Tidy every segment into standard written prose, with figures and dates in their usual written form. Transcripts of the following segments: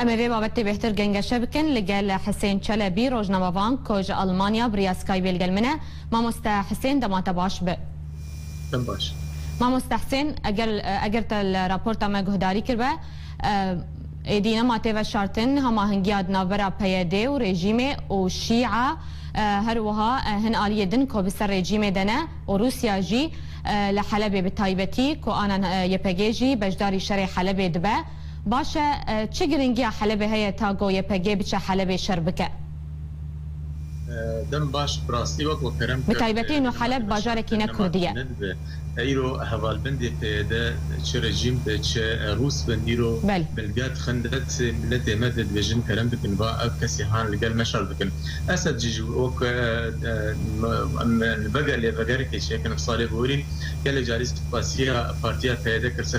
امری بابت بهتر گنگشه بکن لگل حسین چلبی روزنامه‌وان کج آلمانیا بریا سکایب گلمنه ما مست حسین دمات باش ب باش ما مست حسین اگر تل راپورت ما گهداری کرده ایدینا ما تیو شرطن هما هنگیاد نابرا پیاده و رژیم و شیعه هر وها هن آلیه دن کو بسر رژیم دنه و روسیا جی لحلب بتایبتی کو آنان یپگیجی بجداری شرع حلب دبه باشه چه گرنگی حلب هي تاگو یپگی بچه حلب شربکه دم باش براستی وقت وكرم بتایبتی انه حلب باجارکی نه کردیه ايرو هوال بندي ده تش رجيم ده تش روس بنديرو بلغات خندت ملت مدد فيجن كلام بكن با كسي هان لقال مشال بكن اسد جيجو وك بقى اللي بقى كي شيء كان صالح بورين قال جالس باسيا بارتيا فيدا كسر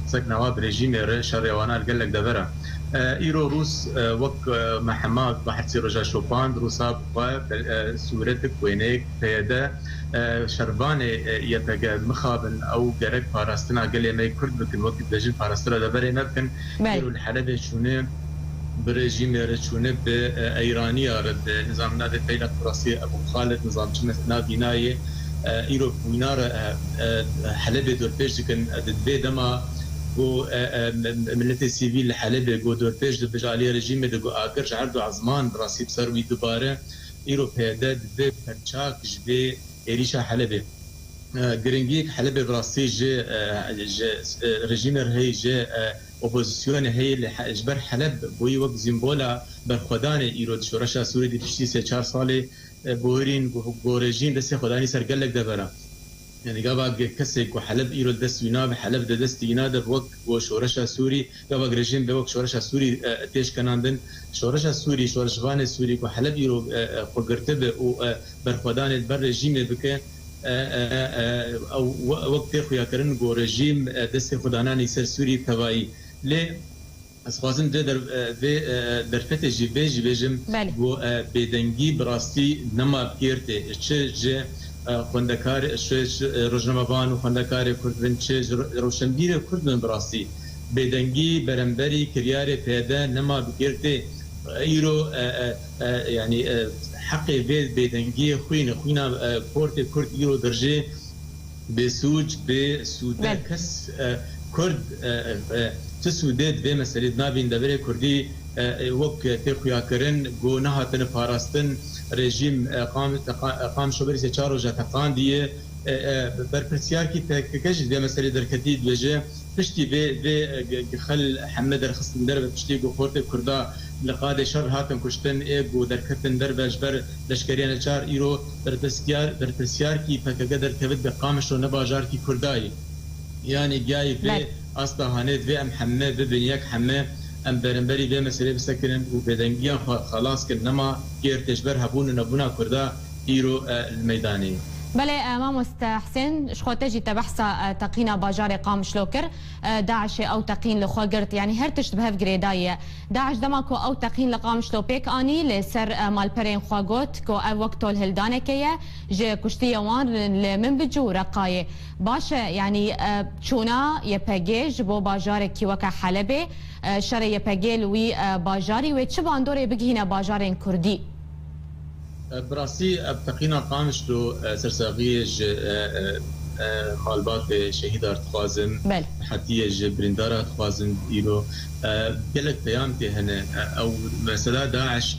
سكنا بريجيم شريوانا قال لك دبره ايرو روس وك محمد بحثي رجا شوبان روسا سورتك وينيك فيدا شربان يبقى مخابن او جرك باراستنا قال ما كرد بكن وقت بجن باراستنا دبر ما بكن الحلبة شونه بريجيم رشونه بايرانيه رد نظام نادي تيلا فرنسي ابو خالد نظام جمعنا بنايه ايرو وينار حلبة دور بيج كان دبي دما جو ملتي سيفيل حلبة جو دور بيج بجالي رجيم دو اكرج عرض عزمان براسي بسروي دوباره ايرو بيدا دبي فرشاك جبي إيريشا حلبة جرينجيك حلبة براسي جي رجيمر هي جي اوبوزيسيون هي اللي جبر حلب بوي وقت زيمبولا برخدان ايرود شورشا سوري دي تشتي 4 سال بورين بو رجيم دسي خداني سرقلك دبره يعني قابا كسك وحلب ايرود دس ويناب حلب دست ينادب وقت وشورشا سوري قابا رجيم بوقت شورشا سوري تيش كناندن شورشا سوري شورشبان سوري وحلب ايرو قرتبه وبرخدان بر رجيم بك او وقت خويا كرن جو رجيم دست خداناني سر سوري ثوائي لي اسخوازن در فت جي بيجم و بدنگي براستي نما بكيرتي تشج خوندکار روزنامه‌وان و خوندکار کردن چه روشنبیر کردن براسی بدنگی برنبری کریار پیدا نما بگیرته ایرو یعنی حقی بدنگی خوینا کورت کرد ایرو درجه بسوج بسوده کس کرد تسودد به مسئله نابین دبیر کردی وقت تخویا کرن گو نهاتن پاراستن رژیم قام شبری سه چهار روزه تقان دیه برپرسیار کی تکش به مسئله درکتی دوجه پشتی به خل حمد رخصن در پشتی گو خورت کردا لقاد شر هاتن کشتن ایگو درکتن در بجبر لشکریان چهار ایرو برپرسیار کی پکگه در کبد به قامش و نباجار کی کردایی یعنی گای به اصلا هنید و ام حمه ببینیک حمه ام برنبری به مسئله بسکنن و بدنگیان خلاص کن نما گیر تجبر هبون نبونا کردا ایرو المیدانی بله ما مستحسن شخوتجي تبحث تقينا باجار قام شلوكر داعش او تقين لخوغرت يعني هر تشبه بجريدايه داعش دماكو او تقين لقام شلوبيك اني لسر مالبرين خواغوت كو او وقتو الهلدانكيه جي كشتيه وان من بجو رقايه باش يعني تشونا يباجيج بو باجار كي وكا حلبه شر يباجيل وي باجاري وتشبان دوري بغينا باجارين كردي براسي ابتقينا قامش لو سرساغيج مالبات شهيد ارتخازم حتى برندار ارتخازم ايرو قالك بيامتي هنا او مسألة داعش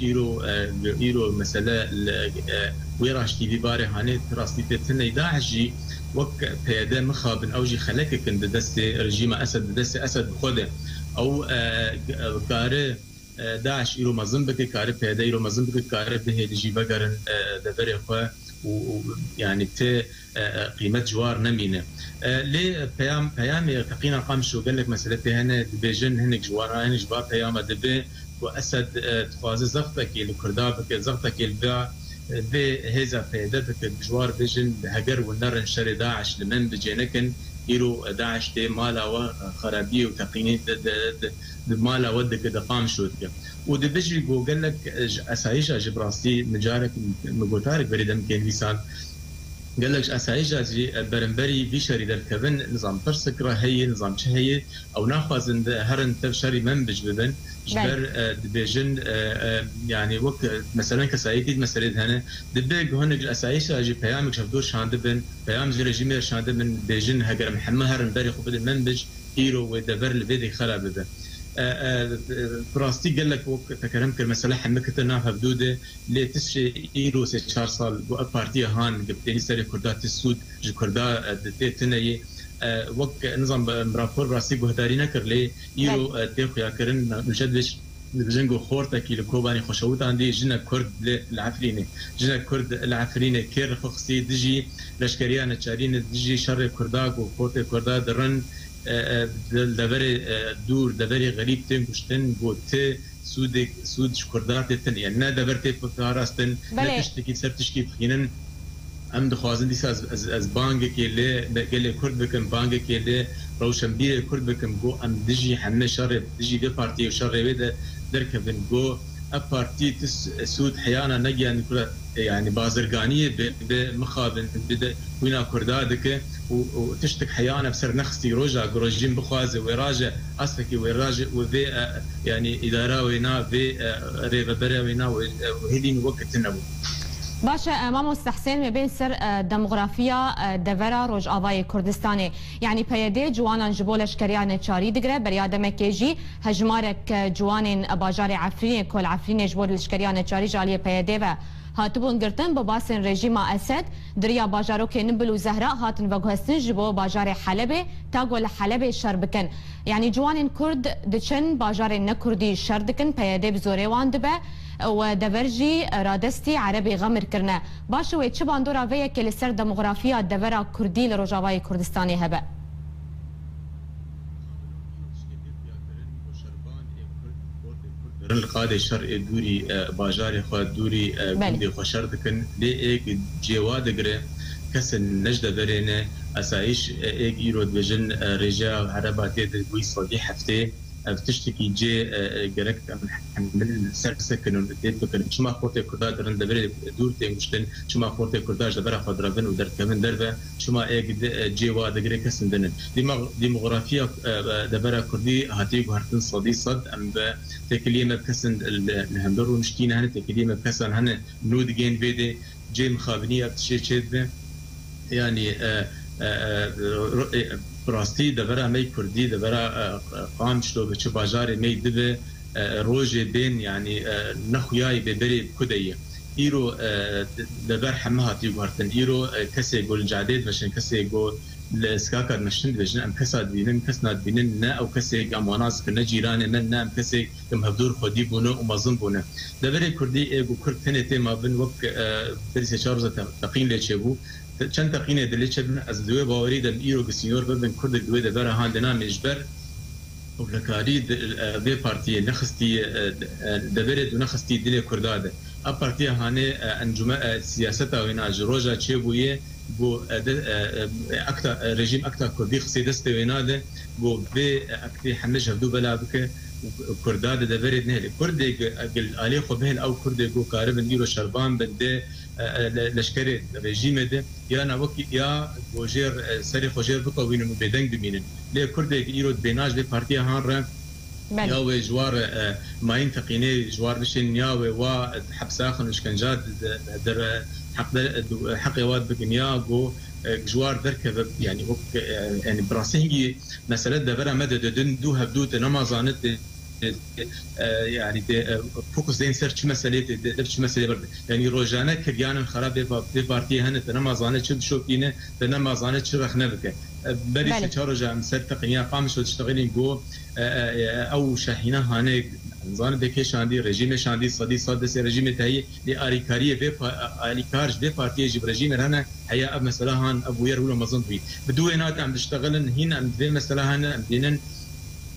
ايرو مسألة ويراش تي في باري هاني راسي تتني داعش جي وك بياده مخابن او جي خلك كند دست رجيم اسد دست اسد خده او كاره داعش ایرو مزن بکه کاری پیدا ایرو مزن بکه کاری به هیجی بگرن دبر خو و يعني ت قيمه جوار نمينه لي بيام تقينا قام شو قال لك مساله هنا بيجن هنك جوار هنك جبار بيام دبي واسد تخازي زغتك الكرداب زغتك الباع بهذا فائده بك جوار بيجن هجر والنار شر داعش لمن بجنكن ايرو داعش تي مالا وخرابيه وتقيني مالا ودك دقام شوتك ودبجي جو قال لك اسايش جبراسي مجارك مغوتارك بريدم كان لسان قال لك اساعي جاجي برنبري بشري دركبن نظام ترسك هي نظام هي او ناخذ هرن تبشري منبج ببن جبر دبيجن يعني وقت مثلا كسايتي مساله هنا دبيج هون الاساعي جاجي بيامك شفدور شاندبن بيام ريجيم شاندبن بيجن هجر محمد هرنبري خبد المنبج ايرو ودبر الفيدي خراب ببن براستي قال لك وقت تكلم كالمسألة حمكتنا فبدودة لتسشي إيرو 4 صال بارتيا هان قبتني سري كردات السود جو كردا دتناي وقت نظام مرافور براستي بهدارينا كرلي إيرو تيخو يا كرن مجدش بجنجو خورتا كي الكوباني خوشوت عندي جنا كرد العفريني جنا كرد العفريني كير خصي دجي لشكريان تشارين دجي شر كرداك وخورتا كردا درن دبر دور دبر غريب تن كشتن بوت سود شكردات تن يعني نا دبر تيب كاراستن لا تشتكي سر تشكي خينن ام دخوازن ديس از بانك كيلي قال كرد بكم بانك كيلي روشن بير كرد بكم جو ام دجي حنا شر دجي بي بارتي وشر بيد دركبن جو ابارتي تس سود حيانا نجي يعني بازرقانيه بمخابن وينا كردادك وتشتك حيانا بسر نخستي روجا جروجين بخوازه وراجع اصلكي وراجع وفي يعني اداره وينا في ريبره وينا وهدين وقت النبو باشا مامو استحسين ما بين سر ديموغرافيا دفرا روج آوای کردستانی يعني پیاده جوانان جبول اشکریان چاری دگره بریاده مکیجی هجمارک جوانین باجار عفرین کل عفرین جبول اشکریان چاری جالی پیاده و هاتبون گرتن با باسن رژیم اسد دریا باجارو که نبل و زهراء هاتن وگهستن جبو باجار حلبه تاگول حلبه شر بکن يعني جوانین کرد دچن باجار نکردی شر دکن پیاده بزوره وان دبه ودبرجي رادستي عربي غمر كرنا باشو ويتش باندورا فيا كل سر ديموغرافيا دبرا كردي لروجاواي كردستاني هبه القاده الشرقي دوري باجاري خو دوري كردي خو شردكن لي ايك جواد غري كسن نجده برينه اسايش ايك يرود بجن رجا عرباتي دوي صدي حفتي بتشتكي جي جركت من سكن وديت بكن شما خورتي كرداج درن دبر دورتي مشتن شما خورتي كرداج دبر خضربن ودر كمان دربه شما ايك جي واد غريك سندن ديموغرافيا دبر كردي هاتيك هرتن صدي صد ام تكليمه بكسن الهندرو مشتينا هن تكليمه بكسن هن نود جين فيدي جي مخابنيه بتشي يعني براستی دبره می کردی دبره قام شلو بچه باجار می دبه روجه بین یعنی نخویای ببری کدیه ایرو دبر همه هاتی گوهرتن ایرو کسی گل جادید بشن کسی گل لسکاکر نشند بشن ام کساد بینن کس ناد بینن نه او کسی اماناس کنه جیران من نه ام کسی کم هفدور خودی بونه و مازن بونه دبره کردی ایگو کرد تنته ما بین وقت بریسه چارزه تقین لیچه بو چند تقینه دلیچن از دوی باوری دم ایرو گسیور ببن کرد دوی دبر هاندنا مجبر وبلکاری به پارتی نخستی دبرت و نخستی دل کرداده اب پارتی هانه انجمن سیاست و اینا جروجا چه بویه بو اکتا رژیم اکتا کردی خسی دست و اینا ده بو به اکتی حمله هفدو بلا بکه کرداده دبرت نه کرد گل علی خو بهن او کرد گو کاربن ایرو شربان بده لشکر رژیم ده یا نوکی یا وجر سری خوجر بقوینن و بدنگ بمینن لی کرد ایرو بیناج به پارتی هان را یا و جوار ماین تقینه جوار نشین یا و حبس آخر نشکنجات در حق واد بکن یا گو جوار دركب يعني يعني براسينجي مسألة دبرة مدى دو هبدوت نمازانت يعني فوكس دين سيرش مسألة دبش مسألة برد يعني روجانا كريانا خراب ببارتي هنا نمازانت شد شوكينه نمازانت شرخ نبكه بري تشارجا مسألة تقنية قامش وتشتغلين جو أو شاهينا هاني نظام بكيش عندي رژیم شاندی صدی صد رژیم تهی لی آریکاری به آریکارج به پارتی جب رژیم رهنا هيا اب مثلا هان ابو ير ولا مظن بي بدو هنا عم تشتغلن هنا عم في مثلا هنا عم دينن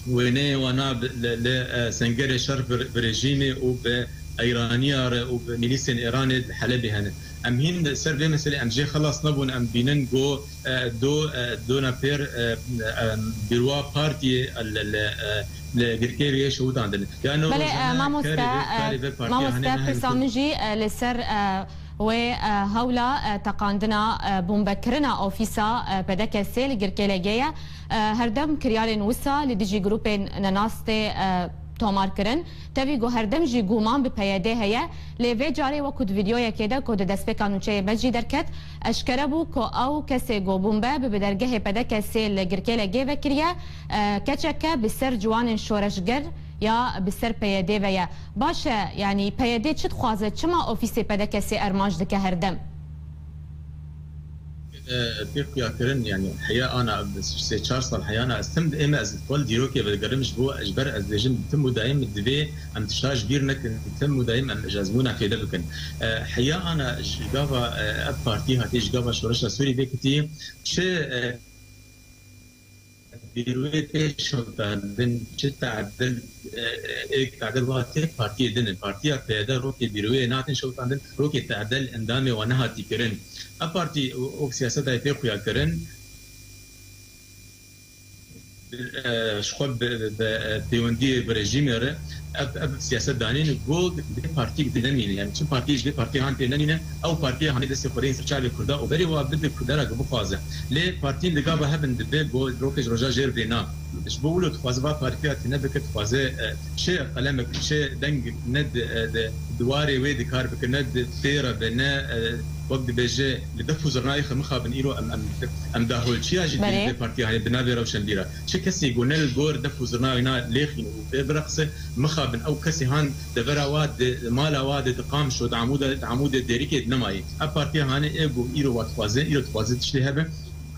وينه وانا لسنجر شرف برژیم او به ايرانيه او ميليسن ايران حلبي هنا ام هين سر به مثلا ام جي خلاص نبون ام بينن جو دو نفر بروا بارتي لجركيري شو عندنا يعني ما مست برسامجي لسر وهولا تقاندنا بومبكرنا أوفيسا بدك السيل جركيلجيا هردم كريالين وسا لديجي جروبين نناستي تومار کرن تبي جو هردم جي گومان به پیاده هيا لوي جاري وكود فيديو كده كود دست بكانوچه مجي دركت اشكربو كو او كسي جو بومبا به درگه پدك سيل گركيله گي وكريا كچك بسر جوان شورشگر یا بسر پیاده ويا باشه يعني پیاده چت خوازه چما اوفيسي پدك سي ارماج دك هردم بيقيا كرن يعني الحقيقه انا سي تشارلز الحقيقه انا استمد اما از الكل ديروكي بقرمش بو اجبر از لجن تم دايم الدبي ام تشاج بيرنك تم دايم ام جازمونا كده بكن حقيقه انا جافا بارتي هاتي جافا شورش سوري بكتي شي بيرويتي شو تعدل تعدل تعدل وقت بارتي دين البارتي بيدا روكي بيروي ناتن شو تعدل روكي تعدل اندامي ونها تكرن ابارتي او سياسه هاي بيخويا كرن شخب بيوندي بريجيمر اب سياسه دانين جولد بارتي دينامين يعني شو بارتي بارتي هان دينامين او بارتي هان دسي خورين سرچال كردا او بري وابد كدرا بفازه لي بارتي لغا هبن دبي بو روكج رجا جير بينا ايش بقولوا تفازبا بارتي تنبك تفازه شيء قلمك شيء دنج ند دواري ويدي كار بك ند تيرا بنا وقت بيجي لدفو زرناي خمخا بن ايرو ام داهول شي اجي دي بارتي هاي بنابي روشن ديرا شي كسي يقولنا غور دفو زرناي نا ليخي وبرقصه مخا بن او كسي هان دبرا واد مالا واد تقام شو عمود ديريكي دنماي ابارتي هان ايغو ايرو واتفازه ايرو تفازه تشلي هبه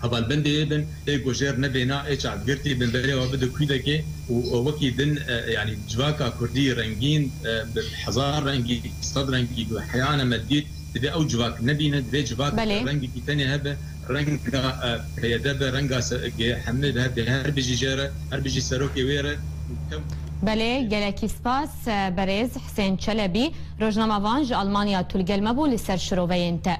هبال بندي بن ايغو جير نبينا ايش عبرتي بن بري وبدو كيدكي ووكي دن يعني جواكا كردي رنجين بحزار رنجي صدر رنجي حيانا مديد تبي او جواك نبينا تبي جواك رنجي ثاني هبه رنگ هيدب رنگا حمد هر بيجي جره هر بيجي سروكي ويره بله گلکی سپاس برز حسین چلبی روزنامه وانج آلمانیا تولگل مبول سر شروع وینته